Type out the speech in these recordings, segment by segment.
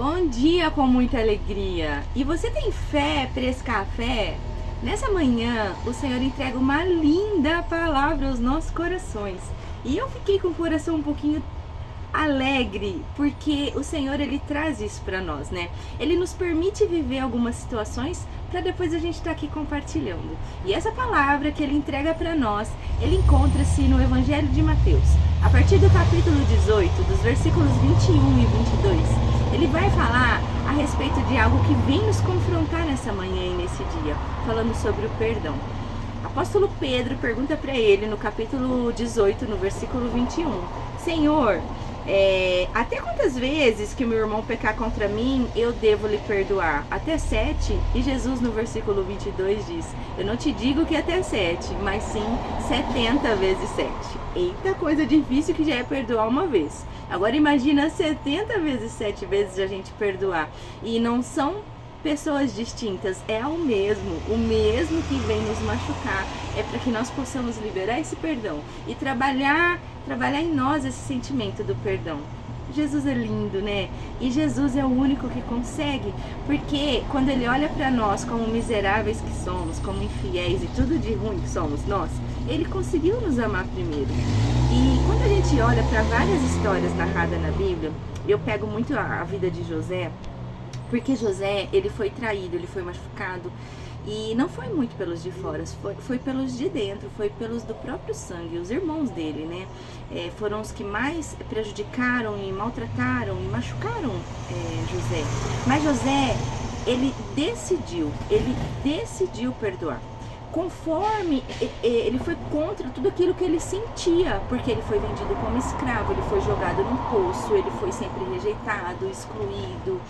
Bom dia com muita alegria. E você tem fé para esse café? Nessa manhã, o Senhor entrega uma linda palavra aos nossos corações. E eu fiquei com o coração um pouquinho alegre, porque o Senhor, ele traz isso para nós, né? Ele nos permite viver algumas situações para depois a gente estar aqui compartilhando. E essa palavra que ele entrega para nós, ele encontra-se no Evangelho de Mateus. A partir do capítulo 18, dos versículos 21 e 22, ele vai falar a respeito de algo que vem nos confrontar nessa manhã e nesse dia, falando sobre o perdão. Apóstolo Pedro pergunta para ele no capítulo 18, no versículo 21, Senhor, até quantas vezes que o meu irmão pecar contra mim, eu devo lhe perdoar? Até 7? E Jesus no versículo 22 diz, eu não te digo que até 7, mas sim 70 vezes 7. Eita, coisa difícil que já é perdoar uma vez. Agora imagina 70 vezes 7 vezes a gente perdoar. E não são pessoas distintas, é o mesmo que vem nos machucar, é para que nós possamos liberar esse perdão e trabalhar em nós esse sentimento do perdão. Jesus é lindo, né? E Jesus é o único que consegue, porque quando ele olha para nós como miseráveis que somos, como infiéis e tudo de ruim que somos nós, ele conseguiu nos amar primeiro. E quando a gente olha para várias histórias narradas na Bíblia, eu pego muito a vida de José, porque José, ele foi traído, ele foi machucado, e não foi muito pelos de fora, foi pelos de dentro, foi pelos do próprio sangue, os irmãos dele, né? Foram os que mais prejudicaram e maltrataram e machucaram José. Mas José, ele decidiu perdoar. Conforme ele foi contra tudo aquilo que ele sentia, porque ele foi vendido como escravo, ele foi jogado num poço, ele foi sempre rejeitado, excluído,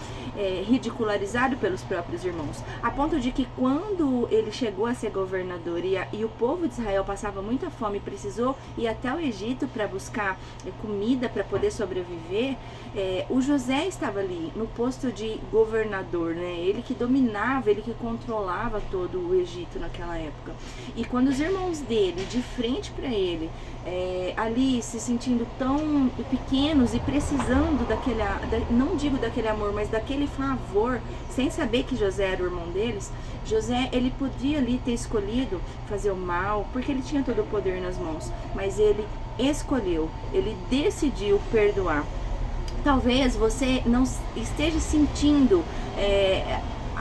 ridicularizado pelos próprios irmãos, a ponto de que quando ele chegou a ser governador e o povo de Israel passava muita fome e precisou ir até o Egito para buscar comida para poder sobreviver, o José estava ali no posto de governador, né? Ele que dominava, ele que controlava todo o Egito naquela época. E quando os irmãos dele, de frente para ele, ali se sentindo tão pequenos e precisando daquele, não digo daquele amor, mas daquele favor, sem saber que José era o irmão deles, José, ele podia ali ter escolhido fazer o mal, porque ele tinha todo o poder nas mãos, mas ele escolheu, ele decidiu perdoar. Talvez você não esteja sentindo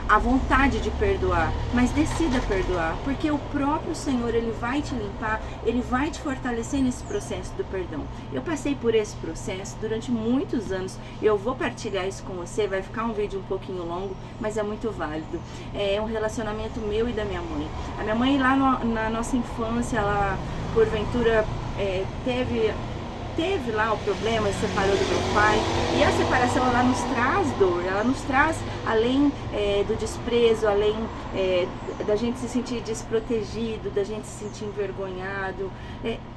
a vontade de perdoar, mas decida perdoar, porque o próprio Senhor, ele vai te limpar, ele vai te fortalecer nesse processo do perdão. Eu passei por esse processo durante muitos anos, eu vou partilhar isso com você, vai ficar um vídeo um pouquinho longo, mas é muito válido. É um relacionamento meu e da minha mãe. A minha mãe lá na nossa infância, ela porventura teve lá o problema, se separou do meu pai, e a separação, ela nos traz dor, ela nos traz, além do desprezo, além da gente se sentir desprotegido, da gente se sentir envergonhado,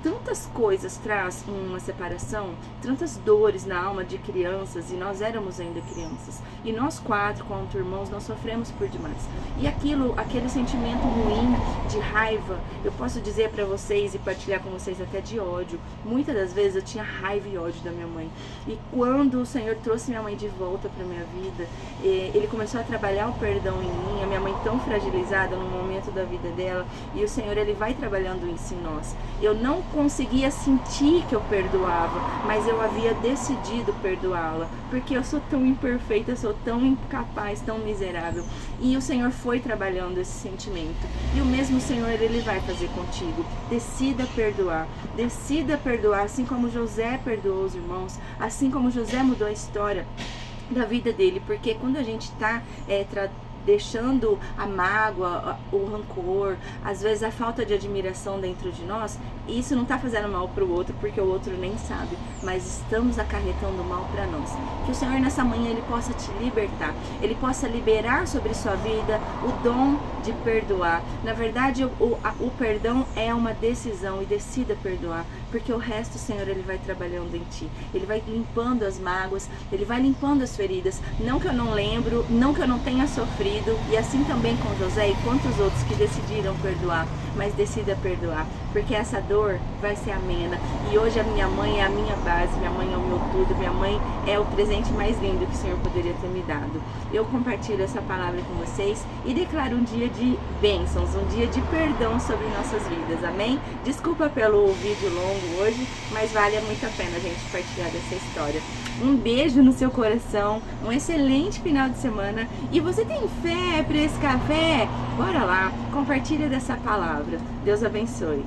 tantas coisas traz uma separação, tantas dores na alma de crianças, e nós éramos ainda crianças, e nós 4, quanto irmãos, nós sofremos por demais, e aquele sentimento ruim, de raiva, eu posso dizer para vocês e partilhar com vocês até de ódio, muitas das vezes eu tinha raiva e ódio da minha mãe, e quando o Senhor trouxe minha mãe de volta para minha vida, ele começou a trabalhar o perdão em mim, a minha mãe tão fragilizada no momento da vida dela, e o Senhor, ele vai trabalhando isso em nós. Eu não conseguia sentir que eu perdoava, mas eu havia decidido perdoá-la, porque eu sou tão imperfeita, eu sou tão incapaz, tão miserável, e o Senhor foi trabalhando esse sentimento, e o mesmo Senhor, ele vai fazer contigo. Decida perdoar, assim como José perdoou os irmãos, assim como José mudou a história da vida dele, porque quando a gente está deixando a mágoa, o rancor, às vezes a falta de admiração dentro de nós, isso não está fazendo mal para o outro, porque o outro nem sabe, mas estamos acarretando mal para nós. Que o Senhor nessa manhã, ele possa te libertar, ele possa liberar sobre sua vida o dom de perdoar. Na verdade, o perdão é uma decisão, e decida perdoar, porque o resto, o Senhor, ele vai trabalhando em ti, ele vai limpando as mágoas, ele vai limpando as feridas, não que eu não lembro, não que eu não tenha sofrido, e assim também com José e quantos outros que decidiram perdoar, mas decida perdoar, porque essa dor vai ser amena. E hoje a minha mãe é a minha base, minha mãe é o meu tudo, minha mãe é o presente mais lindo que o Senhor poderia ter me dado. Eu compartilho essa palavra com vocês e declaro um dia de bênçãos, um dia de perdão sobre nossas vidas, amém? Desculpa pelo vídeo longo hoje, mas vale muito a pena a gente partilhar dessa história. Um beijo no seu coração, um excelente final de semana. E você tem fé para esse café? Bora lá, compartilha dessa palavra. Deus abençoe.